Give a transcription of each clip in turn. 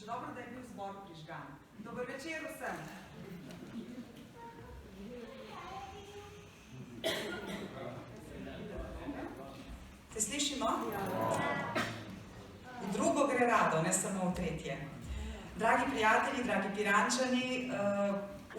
Še dobro, da je bil zbor prižgan. Dober večer vsem. Se slišimo? V drugo gre rado, ne samo v tretje. Dragi prijatelji, dragi Pirančani,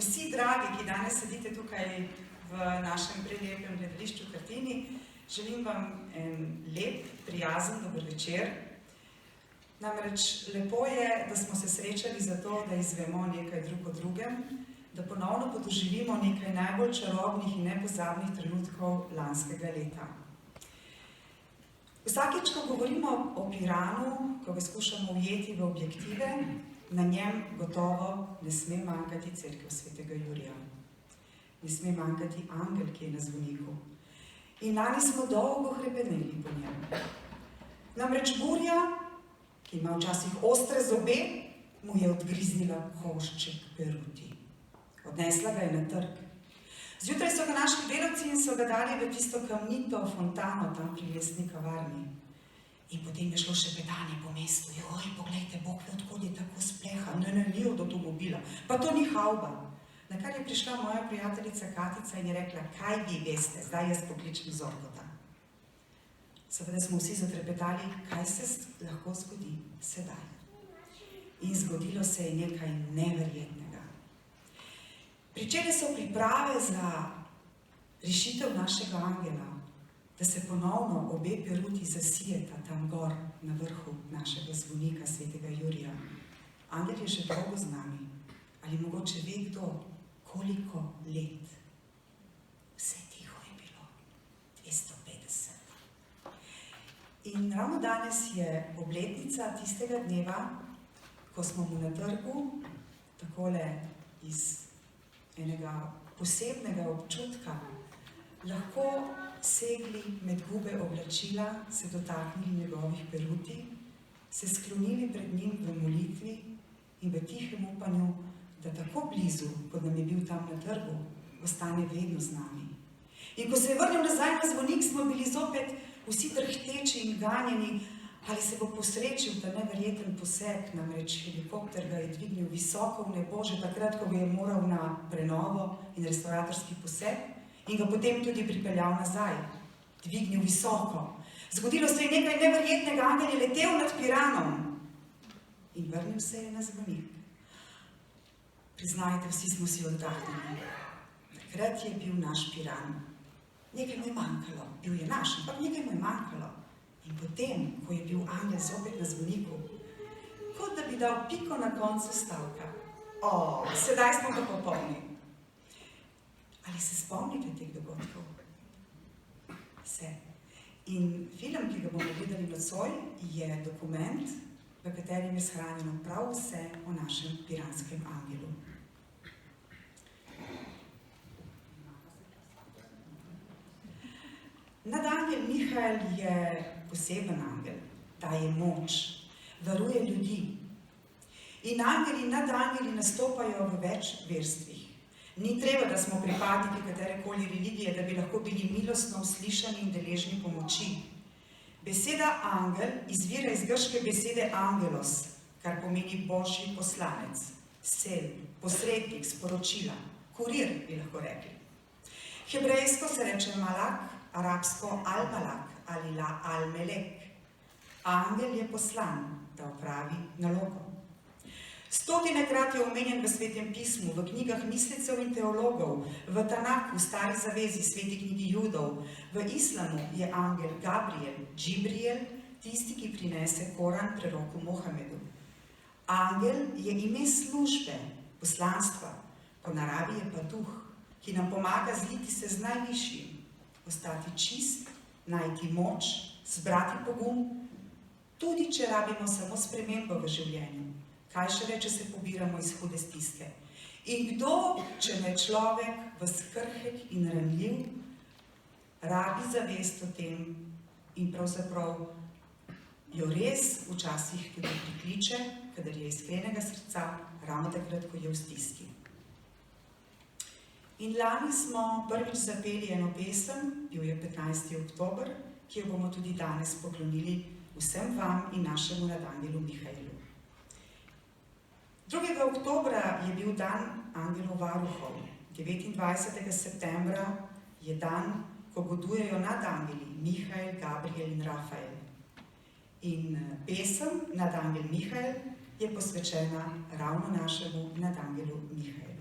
vsi dragi, ki danes sedite tukaj v našem prelepem gledališču Krtini, želim vam en lep, prijazen dober večer. Namreč lepo je, da smo se srečali zato, da izvemo nekaj drug o drugem, da ponovno podoživimo nekaj najbolj čarobnih in nepozabnih trenutkov lanskega leta. Vsakič, ko govorimo o Piranu, ko ga skušamo ujeti v objektive, na njem gotovo ne sme manjkati cerkev svetega Jurija. Ne sme manjkati angel, ki je na zvoniku. In lani smo dolgo hrepeneli po njem. Namreč burja, ki ima včasih ostre zobe, mu je odgriznila košček peruti. Odnesla ga je na trg. Zjutraj so ga našli delavci in so ga dali v tisto kamnito fontano tam pri lesni kavarni. In potem je šlo še petanje po mestu. Joj, poglejte, Bog ve, odkud je tako spleha. Ne, ni od avtomobila. Pa to ni havba. Na kar je prišla moja prijateljica Katica in je rekla, kaj vi veste, zdaj jaz pokličem Zorkota. Seveda smo vsi zatrepetali, kaj se lahko zgodi sedaj. In zgodilo se je nekaj neverjetnega. Pričele so priprave za rešitev našega angela, da se ponovno obe peruti zasijeta tam gor na vrhu našega zvonika svetega Jurija. Angel je že dolgo z nami. Ali mogoče ve kdo, koliko let? Vse tiho je bilo. 250. In ravno danes je obletnica tistega dneva, ko smo mu na trgu, takole iz enega posebnega občutka, lahko segli med gube oblačila, se dotaknili njegovih peruti, se sklonili pred njim v molitvi in v tihem upanju, da tako blizu, kot nam je bil tam na trgu, ostane vedno z nami. In ko se je vrnil nazaj na zvonik, smo bili zopet vsi drhteči in ganjeni, ali se bo posrečil ta neverjeten poseg, namreč helikopter ga je dvignil visoko v nebo, že takrat, ko ga je moral na prenovo in restauratorski poseg, in ga potem tudi pripeljal nazaj, dvignil visoko. Zgodilo se je nekaj neverjetnega, angel je letel nad Piranom in vrnil se je na zvonik. Priznajte, vsi smo si oddahnili. Takrat je bil naš Piran. Nekaj mu je manjkalo, bil je naš, ampak nekaj mu je manjkalo. In potem, ko je bil angel zopet na zvoniku, kot da bi dal piko na koncu stavka. O, sedaj smo ga popolni. Ali se spomnite teh dogodkov? Se. In film, ki ga bomo gledali nocoj, je dokument, v katerem je shranjeno prav vse o našem piranskem angelu. Nadangel Mihael je poseben angel, daje moč, varuje ljudi. In angeli in nadangeli nastopajo v več verstvih. Ni treba, da smo pripadniki katerekoli religije, da bi lahko bili milostno uslišani in deležni pomoči. Beseda angel izvira iz grške besede angelos, kar pomeni božji poslanec, sel, posrednik, sporočila, kurir, bi lahko rekli. Hebrejsko se reče malak, arabsko al-malak ali al-melek. Angel je poslan, da opravi nalogo. Stotinekrat je omenjen v Svetem pismu, v knjigah mislecev in teologov, v Tanaku, Stari zavezi, Sveti knjigi Judov. V islamu je angel Gabriel, Džibriel, tisti, ki prinese Koran preroku Mohamedu. Angel je ime službe, poslanstva, po naravi je pa duh, ki nam pomaga zliti se z najvišjim, ostati čist, najti moč, zbrati pogum, tudi če rabimo samo spremembo v življenju. Kaj šele, če se pobiramo iz hude stiske? In kdo, če ne človek, vas krhek in ranljiv, rabi zavest o tem in pravzaprav jo res včasih tudi prikliče, kadar je iskrenega srca, ravno takrat, ko je v stiski. In lani smo prvič zapeli eno pesem, bil je 15. oktober, ki jo bomo tudi danes poklonili vsem vam in našemu nadangelu Mihaelu. 2. oktobra je bil dan angelov varuhov. 29. septembra je dan, ko godujejo nad angeli Mihael, Gabriel in Rafael. In pesem Nadangel Mihael je posvečena ravno našemu nadangelu Mihaelu.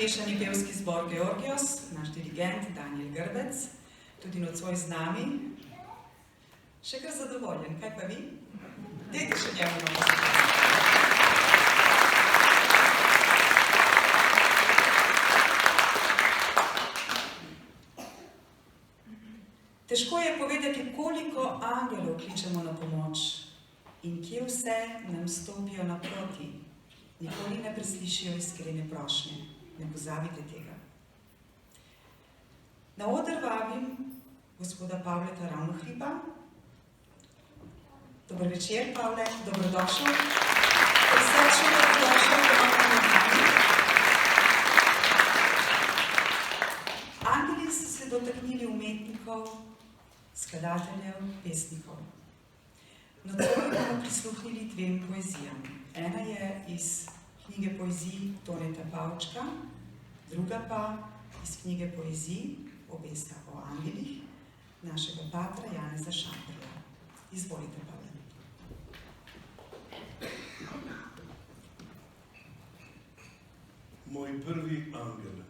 Mešani pevski zbor Georgios, naš dirigent Daniel Grbec, tudi nocoj z nami. Še kar zadovoljen, kaj pa vi? Dajte še njemu na muziko. Težko je povedati, koliko angelov kličemo na pomoč in kje vse nam stopijo naproti. Nikoli ne preslišijo iskrene prošnje. Ne pozabite tega. Na oder vabim gospoda Pavleta Ravnohriba. Dober večer, Pavle, dobrodošel. Srčno dobrodošel, da med nami. Angeli so se dotaknili umetnikov, skladateljev, pesnikov. Nocoj bomo prisluhnili dvem poezijam. Ena je iz knjige poezij Toneta Pavčka, druga pa iz knjige poezij Obesta o angelih našega patra Janeza Šamperja. Izvolite, Pavle. Moj prvi angel.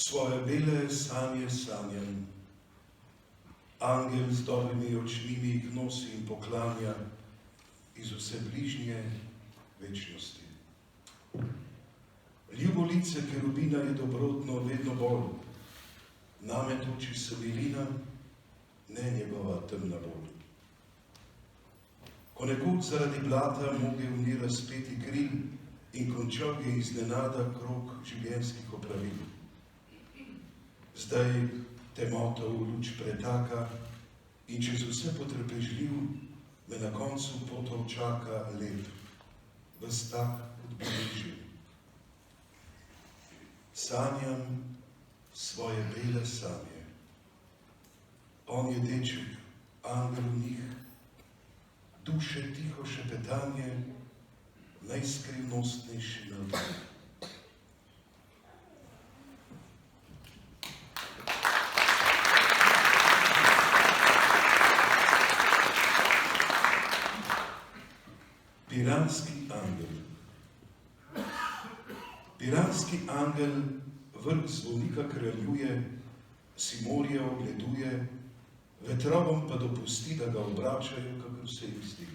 Svoje bele sanje sanjam. Angel z dobrimi očmi mi jih nosi in poklanja iz vse bližnje večnosti. Ljubo lice kerubina je dobrotno vedno bolj. Name toči se milina, ne njegova temna bolj. Ko nekoč zaradi blata mogel ni razpeti kril in končal je iznenada krog življenjskih opravil. Zdaj temota v luč pretaka in čez vse potrpežljiv me na koncu potov čaka lep, ves tak kot bi živ. Sanjam svoje bele sanje. On je deček, angel v njih, duše tiho šepetanje, najskrivnostnejši navdih. Piranski angel. Piranski angel vrh zvonika kraljuje, si morje ogleduje, vetrovom pa dopusti, da ga obračajo, kakor se jih zdi.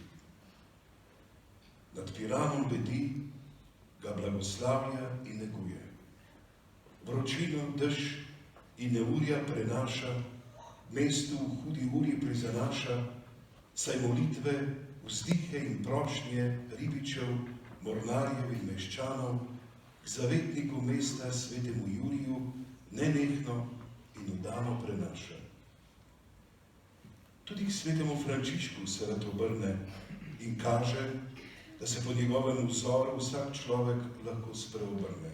Nad Piranom bedi, ga blagoslavlja in neguje. Vročino, dež in neurja prenaša, mestu v hudi uri prizanaša, saj molitve, vzdihe in prošnje ribičev, mornarjev in meščanov k zavetniku mesta svetemu Juriju nenehno in vdano prenaša. Tudi k svetemu Frančišku se rad obrne in kaže, da se po njegovem vzoru vsak človek lahko spreobrne.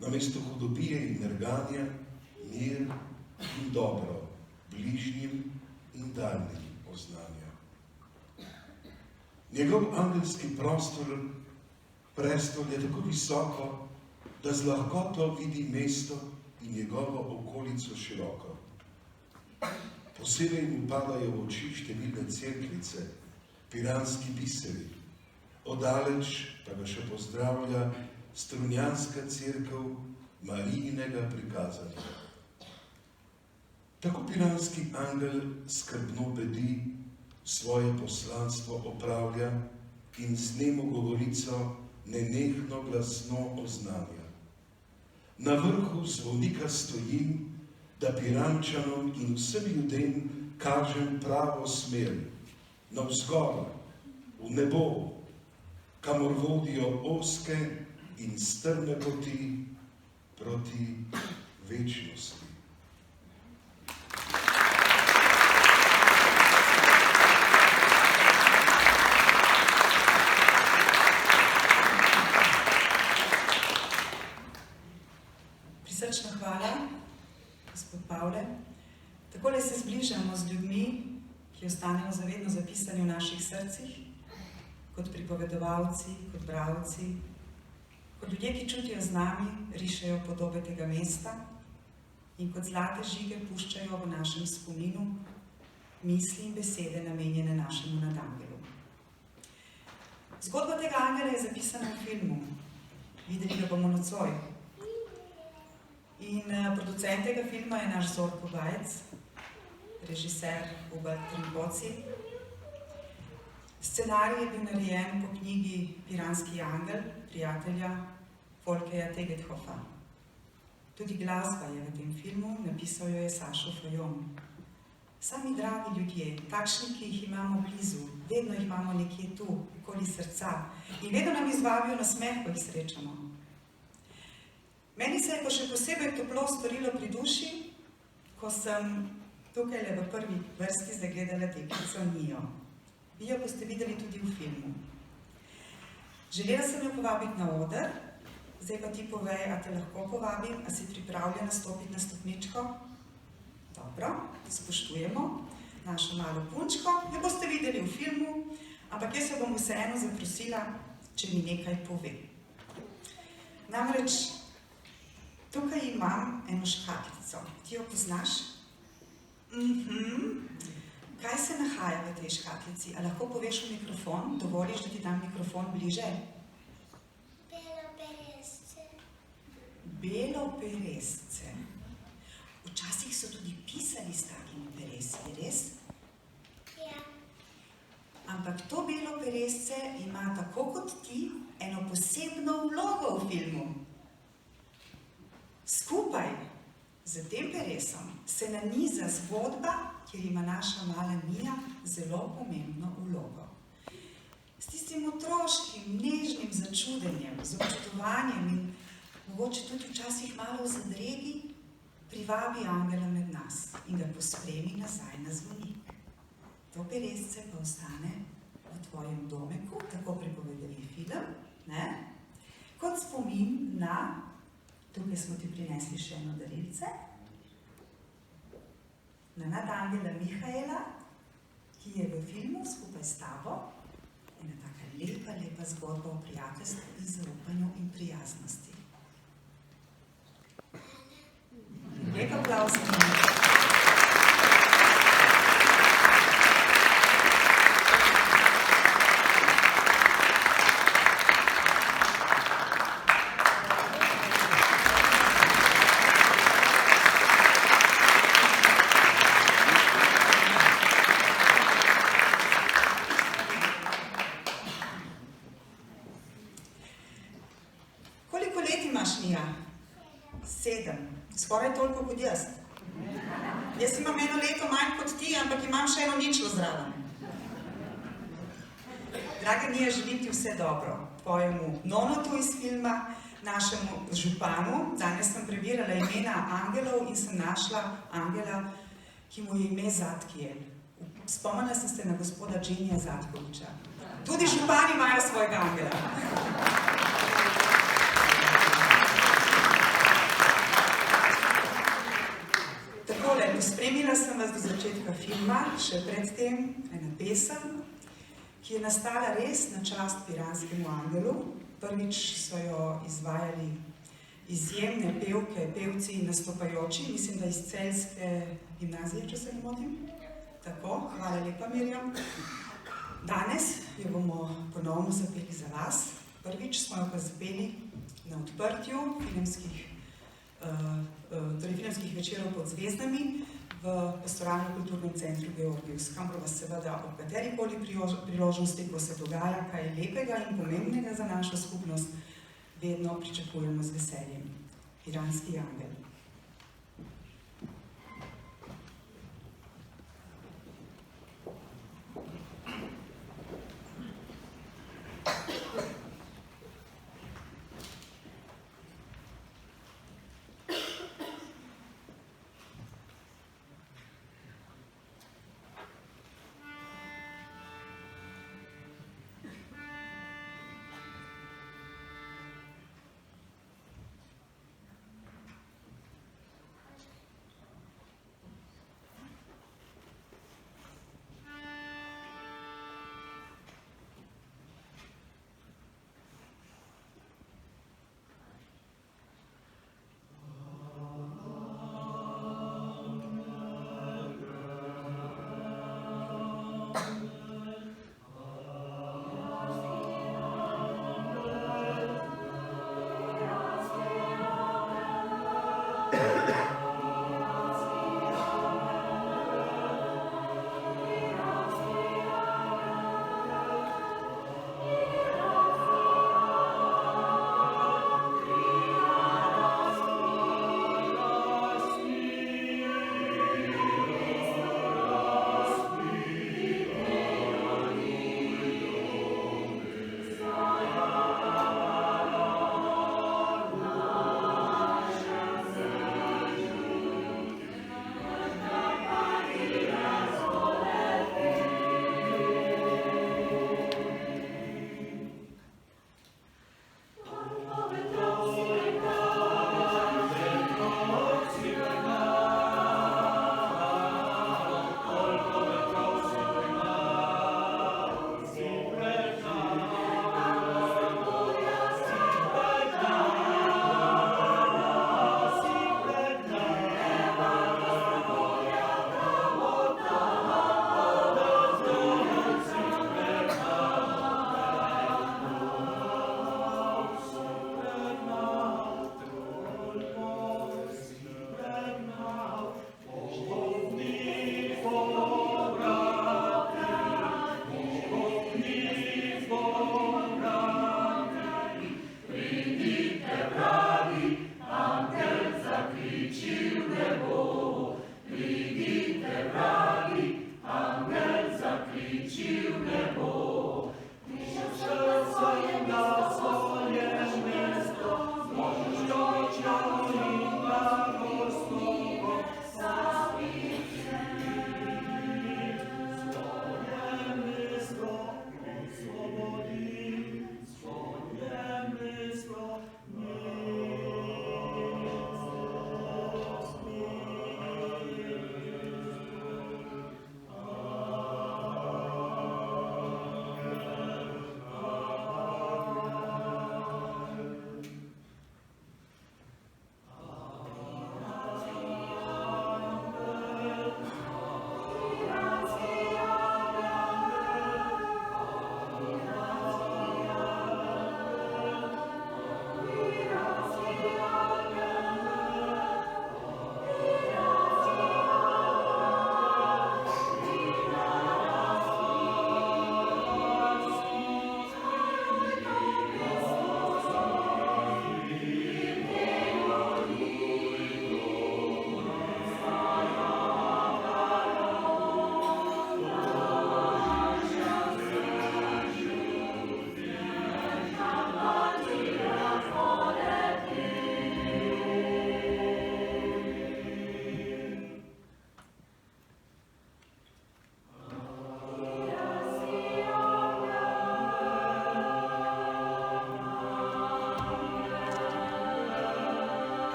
Namesto hudobije in nerganja, mir in dobro, bližnjim in daljnim oznanja. Njegov angelski prestol je tako visoko, da z lahkoto vidi mesto in njegovo okolico široko. Posebej mu padajo v oči številne cerkvice, piranski biseri, oddaleč pa ga še pozdravlja strunjanska cerkev Marijinega prikazanja. Tako piranski angel skrbno bedi, svoje poslanstvo opravlja in z nemo govorico nenehno glasno oznanja. Na vrhu zvonika stojim, da Pirančanom in vsem ljudem kažem pravo smer, navzgor, v nebo, kamor vodijo ozke in strme poti proti večnosti. Prisrčna hvala, gospod Pavle. Takole se zbližamo z ljudmi, ki ostanejo zavedno zapisani v naših srcih, kot pripovedovalci, kot bralci, kot ljudje, ki čutijo z nami, rišejo podobe tega mesta in kot zlate žige puščajo v našem spominu misli in besede namenjene našemu nadangelu. Zgodba tega angela je zapisana v filmu. Videli ga bomo nocoj. In producent tega filma je naš Zorko Bajec, režiser Hubert Trimboci. Scenarij je bil narejen po knjigi Piranski angel, prijatelja Folkeja Tegethofa. Tudi glasba je v tem filmu, napisal jo je Sašo Fajon. Sami dragi ljudje, takšni, ki jih imamo blizu, vedno jih imamo nekje tu, okoli srca in vedno nam izvabijo na smeh, ko jih srečamo. Meni se je pa še posebej toplo storilo pri duši, ko sem tukaj le v prvi vrsti zagledala deklico Nijo. Vi jo boste videli tudi v filmu. Želela sem jo povabiti na oder, zdaj pa ti povej, a te lahko povabim, a si pripravljena stopiti na stopničko? Dobro, spoštujemo našo malo punčko, jo boste videli v filmu, ampak jaz jo bom vseeno zaprosila, če mi nekaj pove. Namreč, tukaj imam eno škatlico. Ti jo poznaš? Kaj se nahaja v tej škatlici? A lahko poveš v mikrofon? Dovoliš, da ti dam mikrofon bliže? Belo peresce. Belo peresce. so tudi pisali s takimi peresi, res? Ja. Ampak to belo peresce ima tako kot ti eno posebno vlogo v filmu. Skupaj z tem peresom se naniza zgodba, kjer ima naša mala Mija zelo pomembno vlogo. S tistim otroškim, nežnim začudenjem, z občudovanjem in mogoče tudi včasih malo v zadregi, privabi angela med nas in ga pospremi nazaj na zvonik. To peresce pa ostane v tvojem domeku, tako pripovedali film, ne? Kot spomin na, tukaj smo ti prinesli še eno darilce, na nadangela Mihaela, ki je v filmu skupaj s tabo, ena taka lepa, lepa zgodba o prijateljstvu in zaupanju in prijaznosti. Lep aplavz za njih. Koliko let imaš, Mija? 7. Skoraj toliko kot jaz. Jaz imam 1 leto manj kot ti, ampak imam še 1 ničlo zraven. Draga Mija, želim ti vse dobro. Tvojemu nonotu iz filma, našemu županu. Danes sem prebirala imena angelov in sem našla angela, ki mu je ime Zadkiel. Spomnila sem se na gospoda Dženija Zadkoviča. Tudi župani imajo svojega angela. Spremila sem vas do začetka filma, še predtem ena pesem, ki je nastala res na čast piranskemu angelu. Prvič so jo izvajali izjemne pevke, pevci in nastopajoči, mislim, da iz Celjske gimnazije, če se ne motim. Tako, hvala lepa, Mirjam. Danes jo bomo ponovno zapeli za vas. Prvič smo jo pa zapeli na odprtju filmskih večerov pod zvezdami v Pastoralno-kulturnem centru Georgius, kamor vas seveda ob katerikoli priložnosti, ko se dogaja kaj lepega in pomembnega za našo skupnost, vedno pričakujemo z veseljem. Piranski angel.